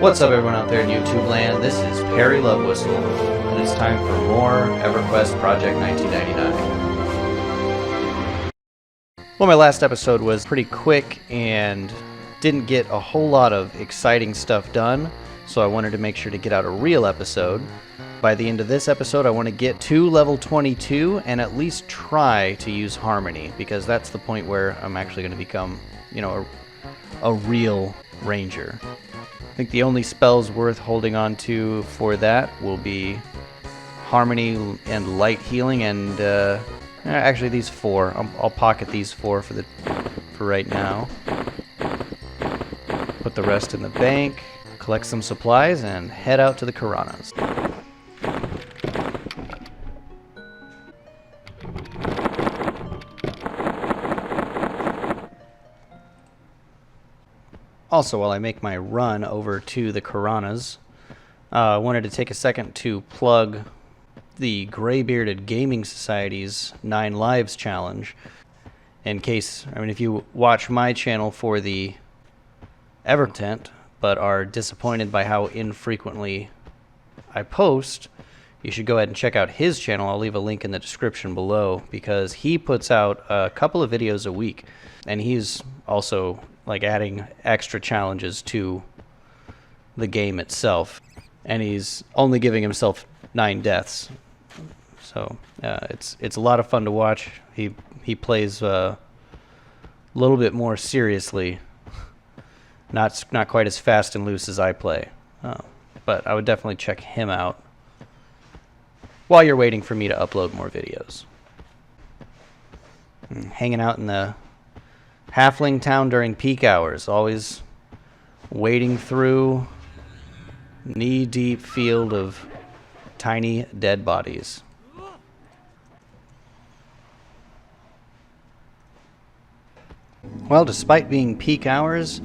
What's up everyone out there in YouTube land? This is Perry Lovewhistle, and it's time for more Everquest Project 1999. Well, my last episode was pretty quick and didn't get a whole lot of exciting stuff done, so I wanted to make sure to get out a real episode. By the end of this episode, I want to get to level 22 and at least try to use Harmony, because that's the point where I'm actually going to become, you know, a real ranger. I think the only spells worth holding on to for that will be Harmony and Light Healing, and actually these four. I'll pocket these four for right now. Put the rest in the bank, collect some supplies, and head out to the Karanas. Also, while I make my run over to the Karanas, I wanted to take a second to plug the Grey-Bearded Gaming Society's 9 Lives challenge. In case, if you watch my channel for the Everquest, but are disappointed by how infrequently I post, you should go ahead and check out his channel. I'll leave a link in the description below, because he puts out a couple of videos a week, and he's also like adding extra challenges to the game itself, and he's only giving himself 9 deaths, so it's a lot of fun to watch. He plays a little bit more seriously, not quite as fast and loose as I play, but I would definitely check him out while you're waiting for me to upload more videos. Hanging out in the Halfling town during peak hours, always wading through knee-deep field of tiny dead bodies. Well, despite being peak hours,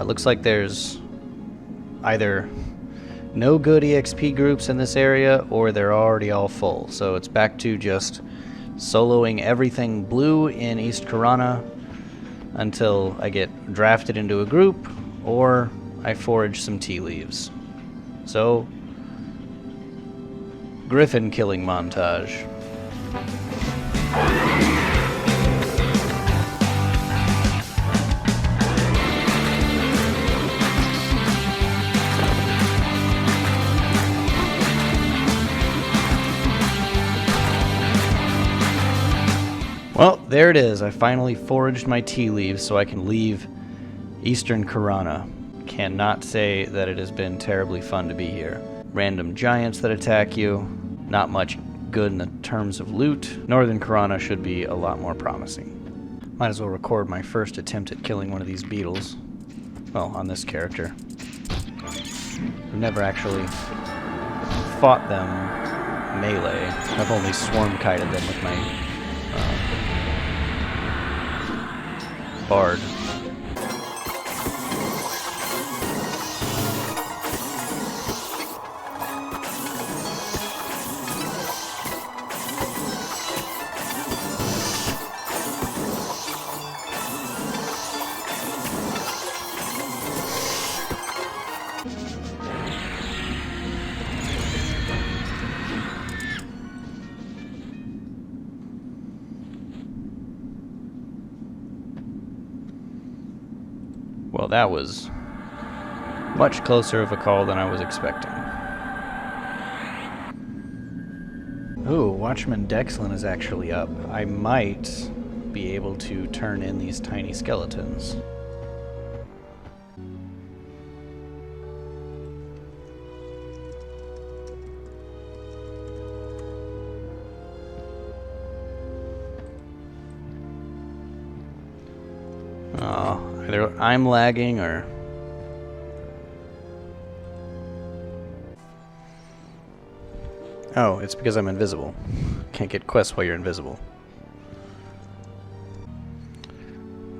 looks like there's either no good EXP groups in this area, or they're already all full. So it's back to just soloing everything blue in East Karana until I get drafted into a group, or I forage some tea leaves. So, griffin killing montage. Well, there it is. I finally foraged my tea leaves so I can leave Eastern Karana. Cannot say that it has been terribly fun to be here. Random giants that attack you, not much good in the terms of loot. Northern Karana should be a lot more promising. Might as well record my first attempt at killing one of these beetles. Well, on this character. I've never actually fought them melee. I've only swarm kited them with my bard. Well, that was much closer of a call than I was expecting. Ooh, Watchman Dexlin is actually up. I might be able to turn in these tiny skeletons. Oh, either I'm lagging or... Oh, it's because I'm invisible. Can't get quests while you're invisible.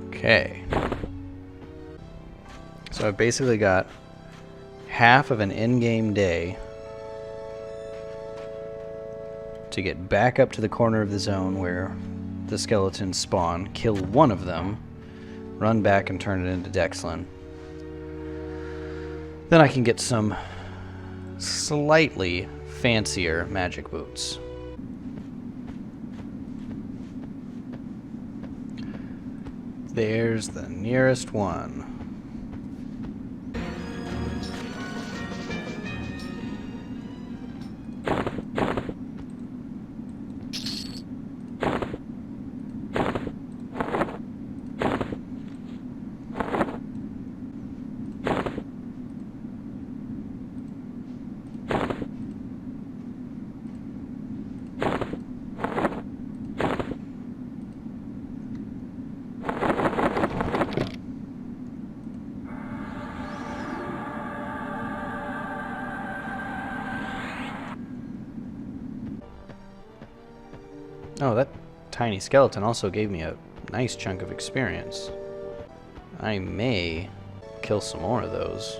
Okay. So I've basically got half of an in-game day to get back up to the corner of the zone where the skeletons spawn, kill one of them, run back and turn it into Dexlin. Then I can get some slightly fancier magic boots. There's the nearest one. Oh, that tiny skeleton also gave me a nice chunk of experience. I may kill some more of those.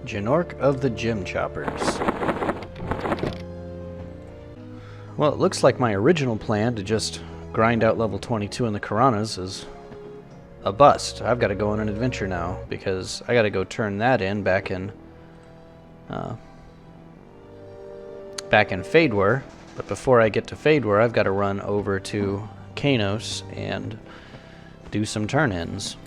Janork of the Gym Choppers. Well, it looks like my original plan to just grind out level 22 in the Karanas is a bust. I've got to go on an adventure now because I got to go turn that in back in Faydwer. But before I get to Faydwer, I've got to run over to Qeynos and do some turn-ins.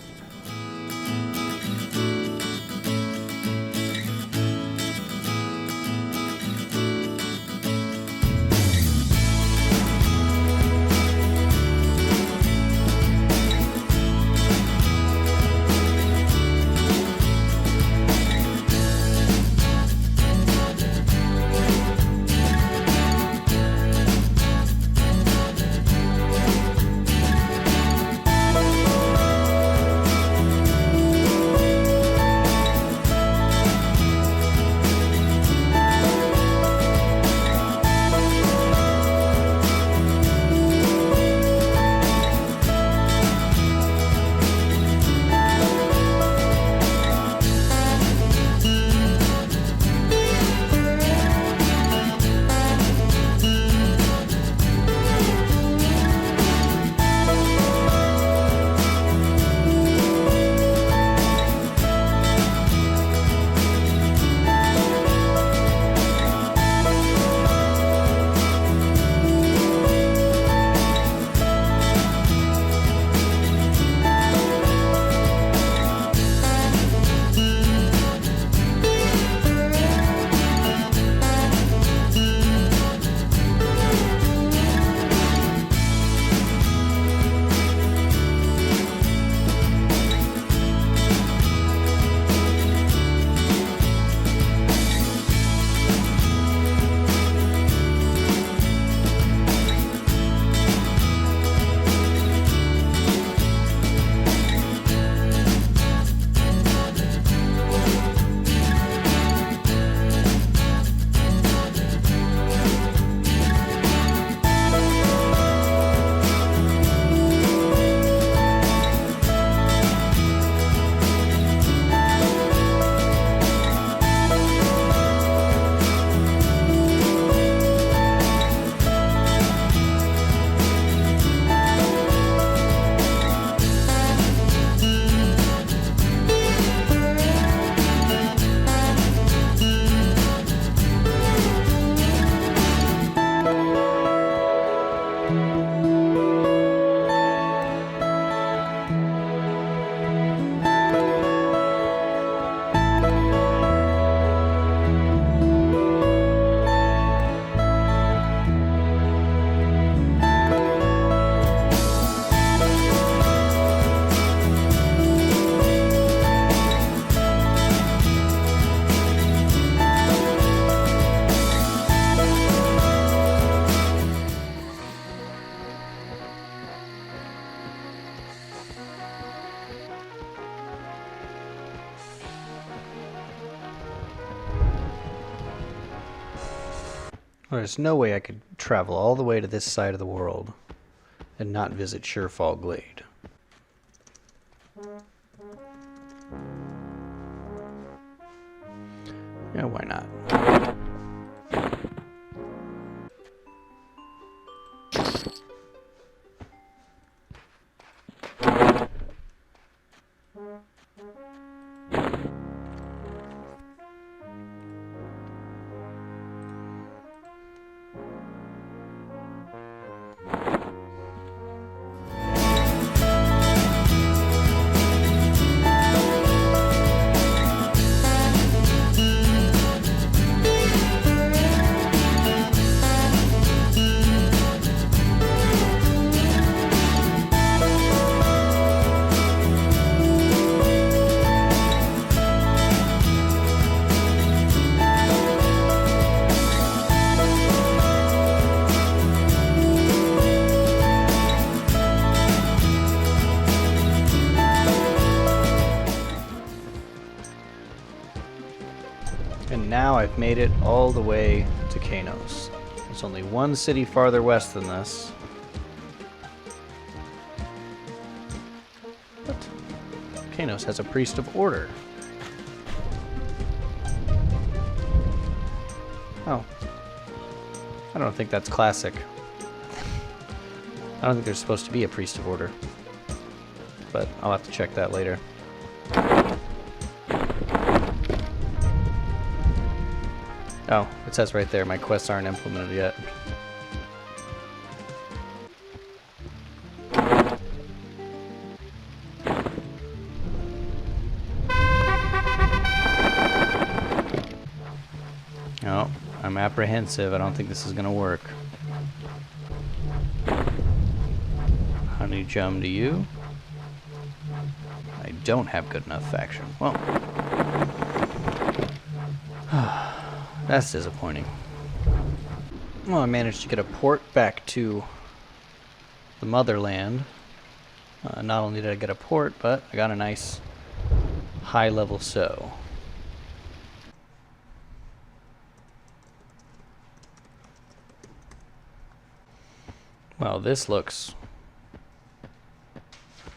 Well, there's no way I could travel all the way to this side of the world and not visit Surefall Glade. Yeah, why not? I've made it all the way to Qeynos. There's only one city farther west than this. What? Qeynos has a priest of order. Oh. I don't think that's classic. I don't think there's supposed to be a priest of order. But I'll have to check that later. Oh, it says right there, my quests aren't implemented yet. Oh, I'm apprehensive. I don't think this is gonna work. Honey Jum to you. I don't have good enough faction. Well, that's disappointing. Well, I managed to get a port back to the motherland. Not only did I get a port, but I got a nice high-level sow. Well, this looks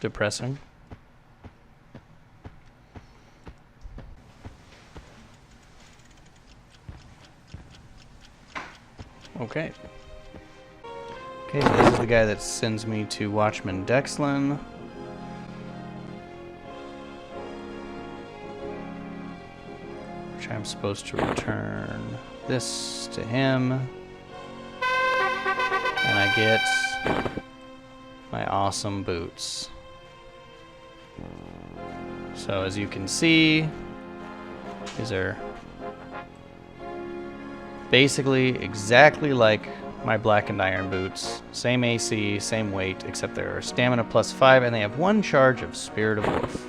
depressing. Okay. Okay, so this is the guy that sends me to Watchman Dexlin. Which I'm supposed to return this to him. And I get my awesome boots. So as you can see, these are basically exactly like my black and iron boots. Same AC, same weight, except they're stamina +5 and they have 1 charge of Spirit of Wolf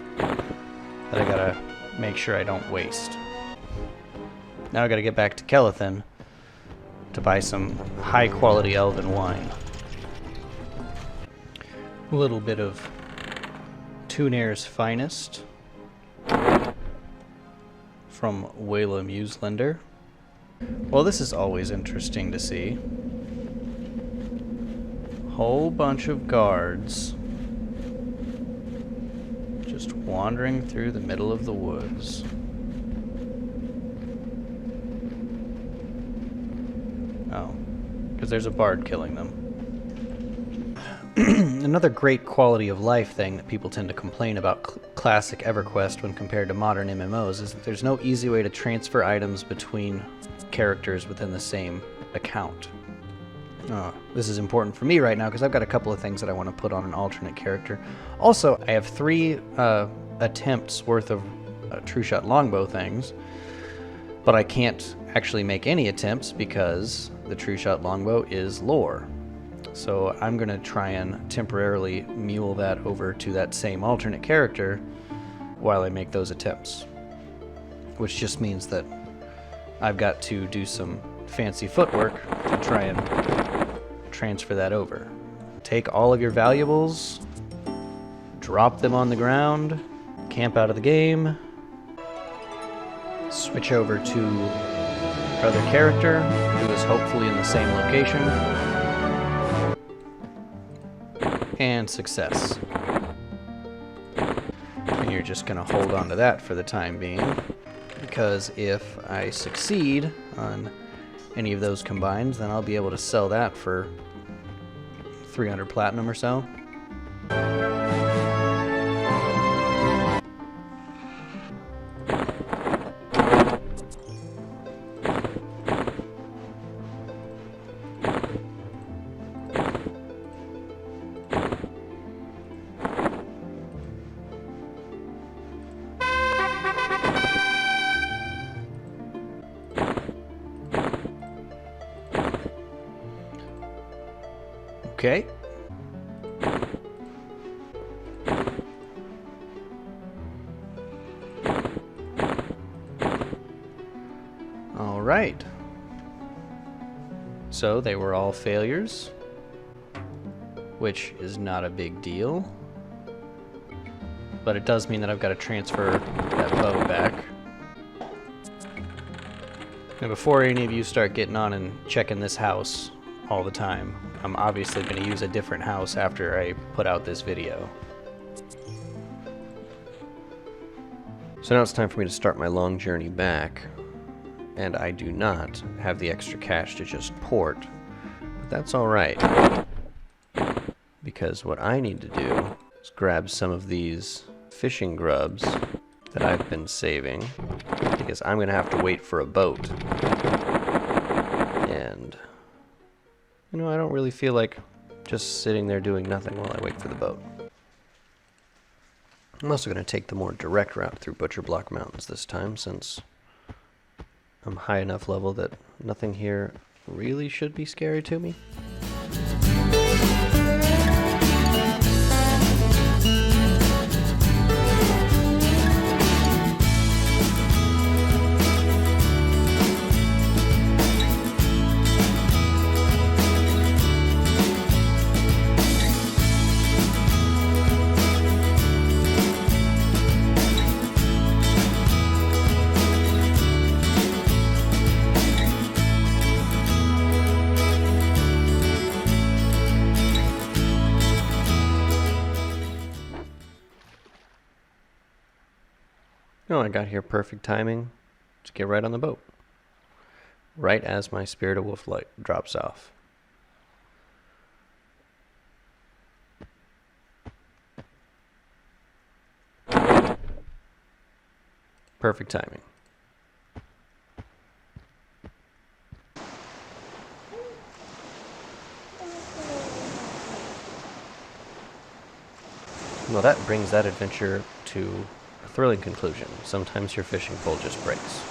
that I gotta make sure I don't waste. Now I gotta get back to Kelethin to buy some high quality elven wine. A little bit of Tunair's finest from Wayla Muselender. Well, this is always interesting to see. Whole bunch of guards just wandering through the middle of the woods. Oh, because there's a bard killing them. Another great quality of life thing that people tend to complain about classic Everquest when compared to modern MMOs is that there's no easy way to transfer items between characters within the same account. This is important for me right now because I've got a couple of things that I want to put on an alternate character. Also, I have 3 attempts worth of true shot longbow things, but I can't actually make any attempts because the true shot longbow is lore. So I'm going to try and temporarily mule that over to that same alternate character while I make those attempts. Which just means that I've got to do some fancy footwork to try and transfer that over. Take all of your valuables, drop them on the ground, camp out of the game, switch over to your other character who is hopefully in the same location, and success. And you're just going to hold on to that for the time being, because if I succeed on any of those combined, then I'll be able to sell that for 300 platinum or so. Okay. All right. So they were all failures, which is not a big deal. But it does mean that I've got to transfer that bow back. And before any of you start getting on and checking this house all the time, I'm obviously going to use a different house after I put out this video. So now it's time for me to start my long journey back, and I do not have the extra cash to just port, but that's alright, because what I need to do is grab some of these fishing grubs that I've been saving, because I'm going to have to wait for a boat. And, you know, I don't really feel like just sitting there doing nothing while I wait for the boat. I'm also going to take the more direct route through Butcher Block Mountains this time, since I'm high enough level that nothing here really should be scary to me. Oh, I got here perfect timing to get right on the boat. Right as my Spirit of Wolf light drops off. Perfect timing. Well, that brings that adventure to a thrilling conclusion. Sometimes your fishing pole just breaks.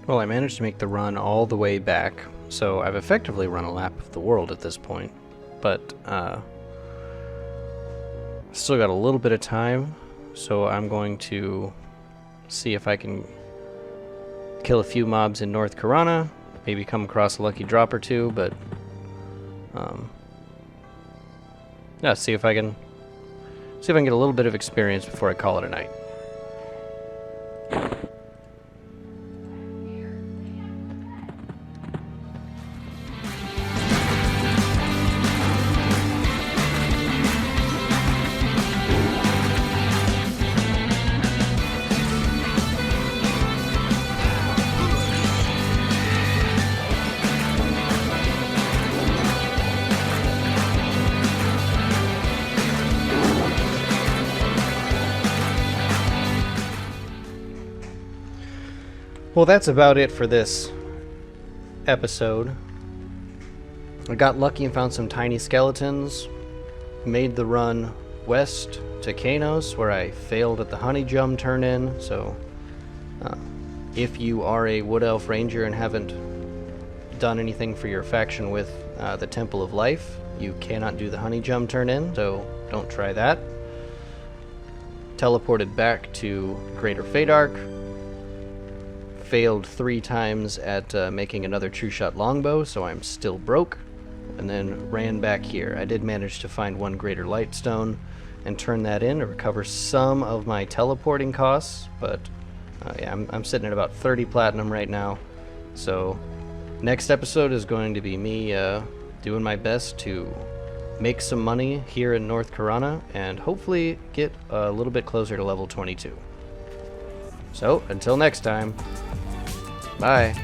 Well, I managed to make the run all the way back, so I've effectively run a lap of the world at this point, but still got a little bit of time, so I'm going to see if I can kill a few mobs in North Karana, maybe come across a lucky drop or two, but Yeah, see if I can get a little bit of experience before I call it a night. Well, that's about it for this episode. I got lucky and found some tiny skeletons, made the run west to Qeynos, where I failed at the honey jump turn-in, so if you are a Wood Elf Ranger and haven't done anything for your faction with the Temple of Life, you cannot do the honey jump turn-in, so don't try that. Teleported back to Greater Faydwer. Failed 3 times at making another true shot longbow, so I'm still broke, and then ran back here. I did manage to find 1 greater lightstone and turn that in to recover some of my teleporting costs, but yeah, I'm sitting at about 30 platinum right now. So next episode is going to be me doing my best to make some money here in North Karana and hopefully get a little bit closer to level 22. So until next time, bye.